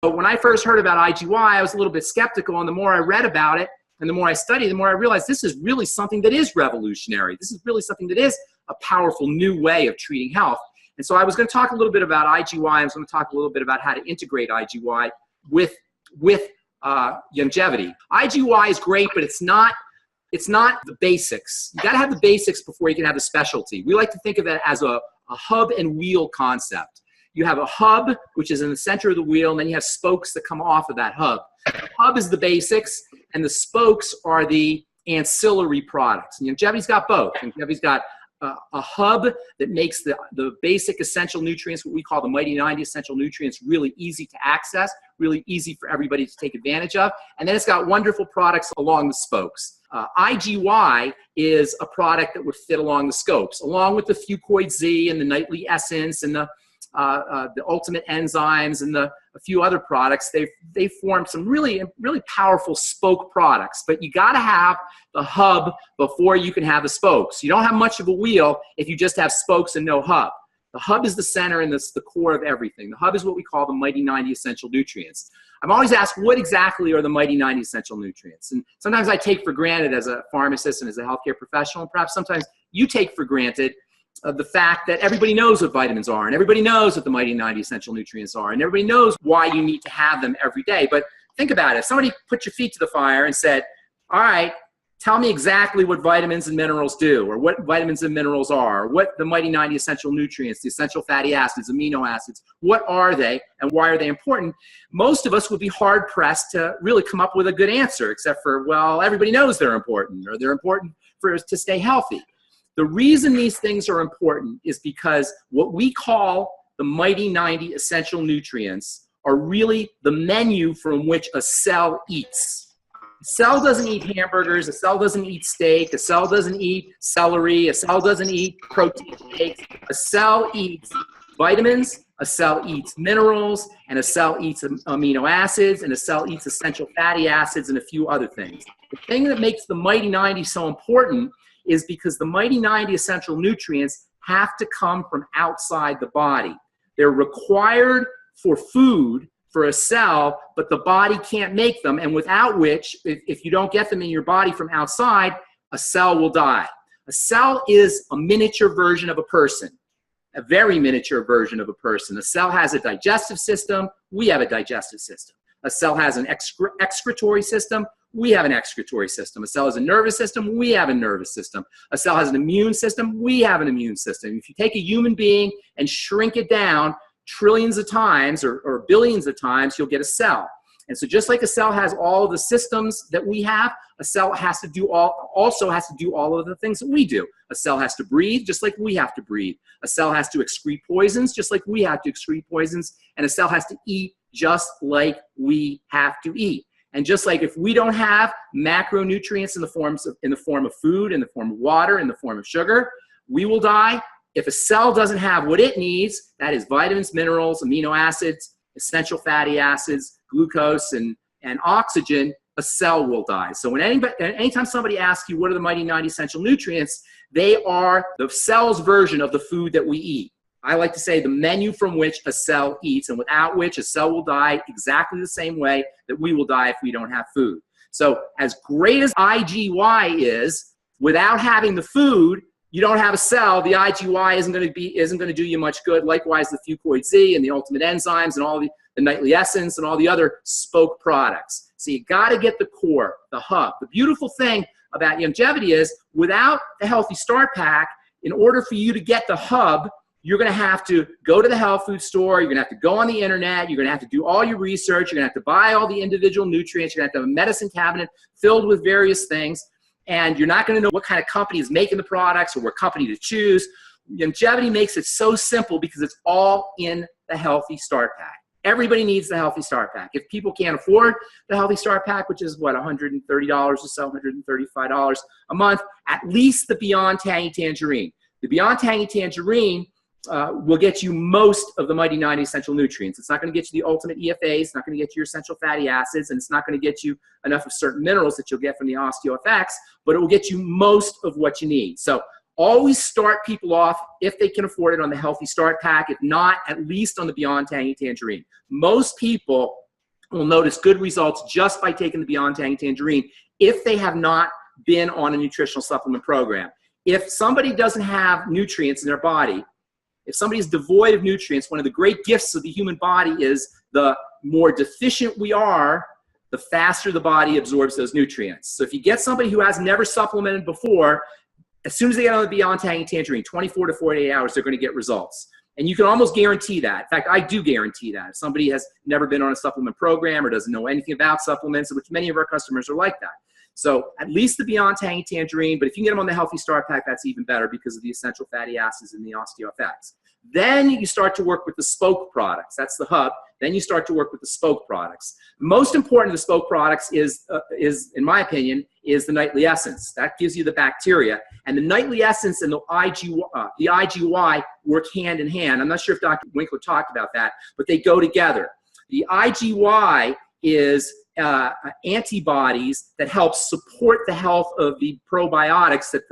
But when I first heard about IGY, I was a little bit skeptical, and the more I read about it and the more I studied, the more I realized this is really something that is revolutionary. This is really something that is a powerful new way of treating health. And so I was going to talk a little bit about IGY. I was going to talk a little bit about how to integrate IGY with longevity. IGY is great, but it's not the basics. You got to have the basics before you can have the specialty. We like to think of it as a hub and wheel concept. You have a hub, which is in the center of the wheel, and then you have spokes that come off of that hub. The hub is the basics, and the spokes are the ancillary products. And longevity's got both. Longevity's got a hub that makes the basic essential nutrients, what we call the Mighty 90 essential nutrients, really easy to access, really easy for everybody to take advantage of. And then it's got wonderful products along the spokes. IGY is a product that would fit along the scopes, along with the Fucoid Z and the Nightly Essence and the ultimate enzymes and a few other products. They form some really powerful spoke products, but you got to have the hub before you can have the spokes. You don't have much of a wheel if you just have spokes and no hub. The hub is the center and the core of everything. The hub is what we call the Mighty 90 essential nutrients. I'm always asked, what exactly are the Mighty 90 essential nutrients? And sometimes I take for granted as a pharmacist and as a healthcare professional, and perhaps sometimes you take for granted the fact that everybody knows what vitamins are, and everybody knows what the Mighty 90 essential nutrients are, and everybody knows why you need to have them every day. But think about it. If somebody put your feet to the fire and said, all right, tell me exactly what vitamins and minerals do, or what vitamins and minerals are, or what the Mighty 90 essential nutrients, the essential fatty acids, amino acids, what are they and why are they important? Most of us would be hard-pressed to really come up with a good answer, except for, well, everybody knows they're important, or they're important for us to stay healthy. The reason these things are important is because what we call the Mighty 90 essential nutrients are really the menu from which a cell eats. A cell doesn't eat hamburgers, a cell doesn't eat steak, a cell doesn't eat celery, a cell doesn't eat protein shakes. A cell eats vitamins, a cell eats minerals, and a cell eats amino acids, and a cell eats essential fatty acids and a few other things. The thing that makes the Mighty 90 so important is because the Mighty 90 essential nutrients have to come from outside the body. They're required for food for a cell, but the body can't make them, and without which, if you don't get them in your body from outside, a cell will die. A cell is a miniature version of a person, a very miniature version of a person. A cell has a digestive system. We have a digestive system. A cell has an excretory system. We have an excretory system. A cell has a nervous system. We have a nervous system. A cell has an immune system. We have an immune system. If you take a human being and shrink it down trillions of times or billions of times, you'll get a cell. And so just like a cell has all of the systems that we have, a cell has to also has to do all of the things that we do. A cell has to breathe just like we have to breathe. A cell has to excrete poisons just like we have to excrete poisons. And a cell has to eat just like we have to eat. And just like if we don't have macronutrients in the form of food, in the form of water, in the form of sugar, we will die. If a cell doesn't have what it needs, that is vitamins, minerals, amino acids, essential fatty acids, glucose, and oxygen, a cell will die. So anytime somebody asks you what are the Mighty 90 essential nutrients, they are the cell's version of the food that we eat. I like to say the menu from which a cell eats, and without which a cell will die exactly the same way that we will die if we don't have food. So as great as IGY is, without having the food, you don't have a cell. The IGY isn't going to do you much good. Likewise, the Fucoid Z and the ultimate enzymes and all the Nightly Essence and all the other spoke products. So you got to get the core, the hub. The beautiful thing about longevity is without the Healthy Start Pack, in order for you to get the hub, you're going to have to go to the health food store. You're going to have to go on the internet. You're going to have to do all your research. You're going to have to buy all the individual nutrients. You're going to have to have a medicine cabinet filled with various things. And you're not going to know what kind of company is making the products or what company to choose. Longevity makes it so simple because it's all in the Healthy Start Pack. Everybody needs the Healthy Start Pack. If people can't afford the Healthy Start Pack, which is what, $130 or so, $135 a month, at least the Beyond Tangy Tangerine. The Beyond Tangy Tangerine will get you most of the Mighty 90 essential nutrients. It's not going to get you the ultimate EFAs, it's not going to get you your essential fatty acids, and it's not going to get you enough of certain minerals that you'll get from the OsteoFX, but it will get you most of what you need. So always start people off, if they can afford it, on the Healthy Start Pack. If not, at least on the Beyond Tangy Tangerine. Most people will notice good results just by taking the Beyond Tangerine if they have not been on a nutritional supplement program. If somebody doesn't have nutrients in their body, if somebody is devoid of nutrients, one of the great gifts of the human body is the more deficient we are, the faster the body absorbs those nutrients. So if you get somebody who has never supplemented before, as soon as they get on the Beyond Tangerine, 24 to 48 hours, they're going to get results. And you can almost guarantee that. In fact, I do guarantee that. If somebody has never been on a supplement program or doesn't know anything about supplements, which many of our customers are like that. So at least the Beyond Tangerine, but if you can get them on the Healthy Start Pack, that's even better because of the essential fatty acids and the OsteoFX. Then you start to work with the spoke products. That's the hub. Then you start to work with the spoke products. Most important of the spoke products is, in my opinion, is the nightly essence. That gives you the bacteria. And the nightly essence and the IGY work hand in hand. I'm not sure if Dr. Winkler talked about that, but they go together. The IGY is antibodies that help support the health of the probiotics, that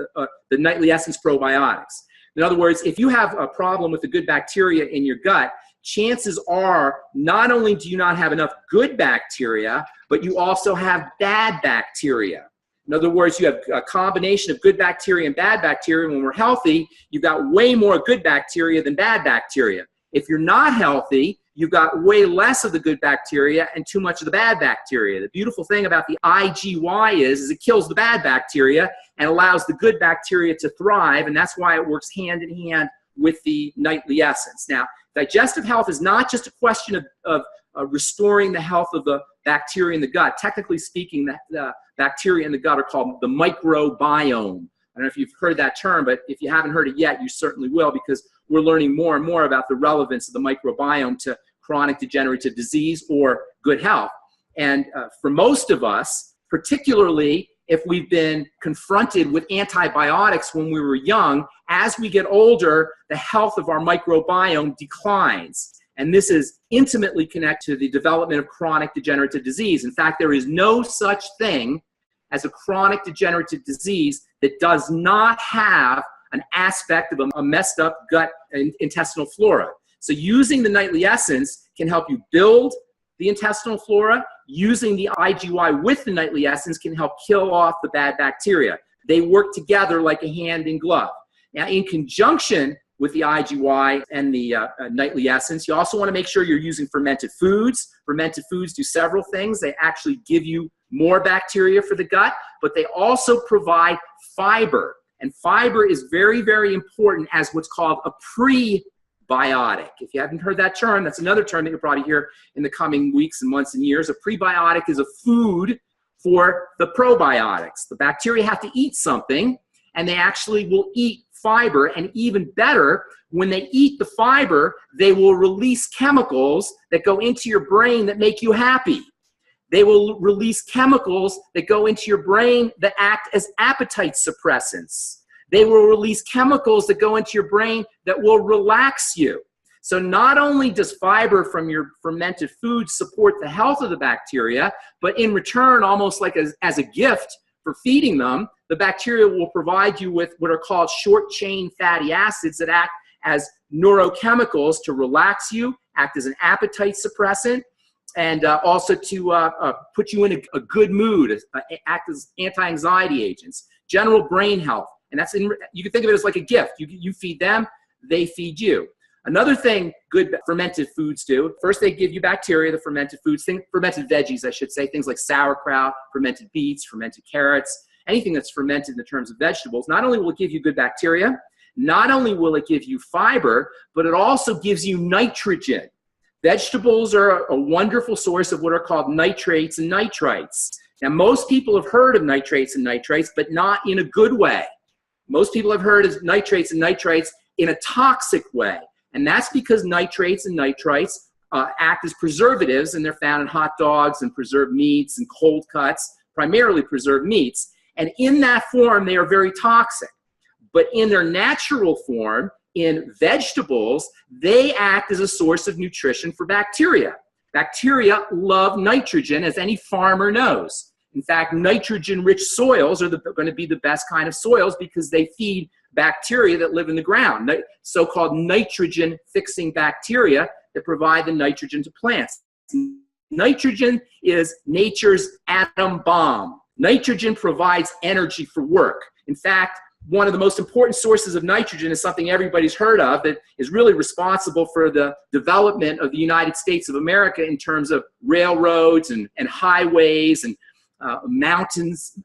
the nightly essence probiotics. In other words, if you have a problem with the good bacteria in your gut, chances are not only do you not have enough good bacteria, but you also have bad bacteria. In other words, you have a combination of good bacteria and bad bacteria. When we're healthy, you've got way more good bacteria than bad bacteria. If you're not healthy, you've got way less of the good bacteria and too much of the bad bacteria. The beautiful thing about the IGY is it kills the bad bacteria and allows the good bacteria to thrive, and that's why it works hand in hand with the nightly essence. Now, digestive health is not just a question of restoring the health of the bacteria in the gut. Technically speaking, the bacteria in the gut are called the microbiome. I don't know if you've heard that term, but if you haven't heard it yet, you certainly will, because we're learning more and more about the relevance of the microbiome to chronic degenerative disease or good health. And for most of us, particularly if we've been confronted with antibiotics when we were young, as we get older, the health of our microbiome declines. And this is intimately connected to the development of chronic degenerative disease. In fact, there is no such thing as a chronic degenerative disease that does not have an aspect of a messed up gut and intestinal flora. So using the nightly essence can help you build the intestinal flora. Using the IGY with the nightly essence can help kill off the bad bacteria. They work together like a hand in glove. Now, in conjunction with the IGY and the nightly essence, you also want to make sure you're using fermented foods. Fermented foods do several things. They actually give you more bacteria for the gut, but they also provide fiber. And fiber is very, very important as what's called a prebiotic. If you haven't heard that term, that's another term that you'll probably hear in the coming weeks and months and years. A prebiotic is a food for the probiotics. The bacteria have to eat something, and they actually will eat fiber, and even better, when they eat the fiber, they will release chemicals that go into your brain that make you happy. They will release chemicals that go into your brain that act as appetite suppressants. They will release chemicals that go into your brain that will relax you. So not only does fiber from your fermented food support the health of the bacteria, but in return, almost like as a gift for feeding them, the bacteria will provide you with what are called short-chain fatty acids that act as neurochemicals to relax you, act as an appetite suppressant, and also to put you in a good mood, act as anti-anxiety agents, general brain health. And that's you can think of it as like a gift. You feed them, they feed you. Another thing good fermented foods do, first they give you bacteria, the fermented foods, fermented veggies, I should say, things like sauerkraut, fermented beets, fermented carrots, anything that's fermented in terms of vegetables. Not only will it give you good bacteria, not only will it give you fiber, but it also gives you nitrogen. Vegetables are a wonderful source of what are called nitrates and nitrites. Now, most people have heard of nitrates and nitrites, but not in a good way. Most people have heard of nitrates and nitrites in a toxic way. And that's because nitrates and nitrites act as preservatives, and they're found in hot dogs and preserved meats and cold cuts, primarily preserved meats. And in that form, they are very toxic. But in their natural form, in vegetables, they act as a source of nutrition for bacteria. Bacteria love nitrogen, as any farmer knows. In fact, nitrogen-rich soils are going to be the best kind of soils because they feed bacteria that live in the ground, so-called nitrogen-fixing bacteria that provide the nitrogen to plants. Nitrogen is nature's atom bomb. Nitrogen provides energy for work. In fact, one of the most important sources of nitrogen is something everybody's heard of that is really responsible for the development of the United States of America in terms of railroads and highways and mountains,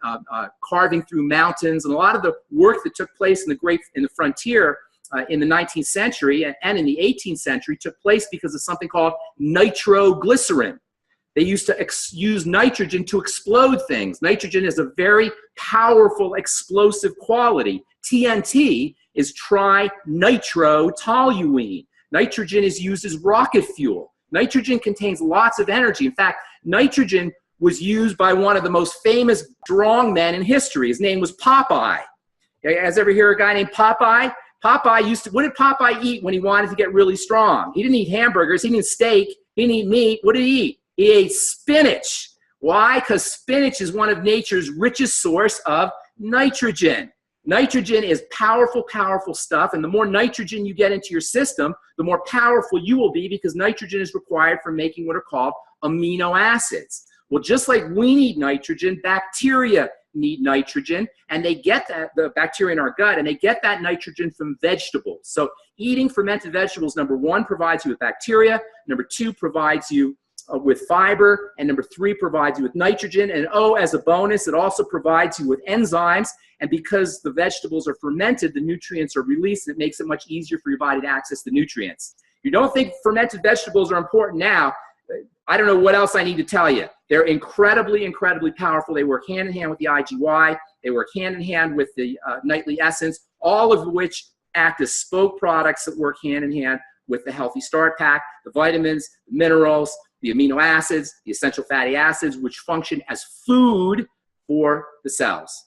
carving through mountains, and a lot of the work that took place in the frontier in the 19th century and in the 18th century took place because of something called nitroglycerin. They used to use nitrogen to explode things. Nitrogen is a very powerful explosive quality. TNT is trinitrotoluene. Nitrogen is used as rocket fuel. Nitrogen contains lots of energy. In fact, nitrogen was used by one of the most famous strong men in history. His name was Popeye. You guys ever hear a guy named Popeye? What did Popeye eat when he wanted to get really strong? He didn't eat hamburgers, he didn't eat steak, he didn't eat meat. What did he eat? He ate spinach. Why? Because spinach is one of nature's richest source of nitrogen. Nitrogen is powerful, powerful stuff, and the more nitrogen you get into your system, the more powerful you will be because nitrogen is required for making what are called amino acids. Well, just like we need nitrogen, bacteria need nitrogen, and they get the bacteria in our gut, and they get that nitrogen from vegetables. So eating fermented vegetables, number one, provides you with bacteria, number two, provides you with fiber, and number three, provides you with nitrogen, and as a bonus, it also provides you with enzymes, and because the vegetables are fermented, the nutrients are released, and it makes it much easier for your body to access the nutrients. You don't think fermented vegetables are important now, I don't know what else I need to tell you. They're incredibly, incredibly powerful. They work hand in hand with the IGY. They work hand in hand with the nightly essence, all of which act as spoke products that work hand in hand with the Healthy Start Pack, the vitamins, the minerals, the amino acids, the essential fatty acids, which function as food for the cells.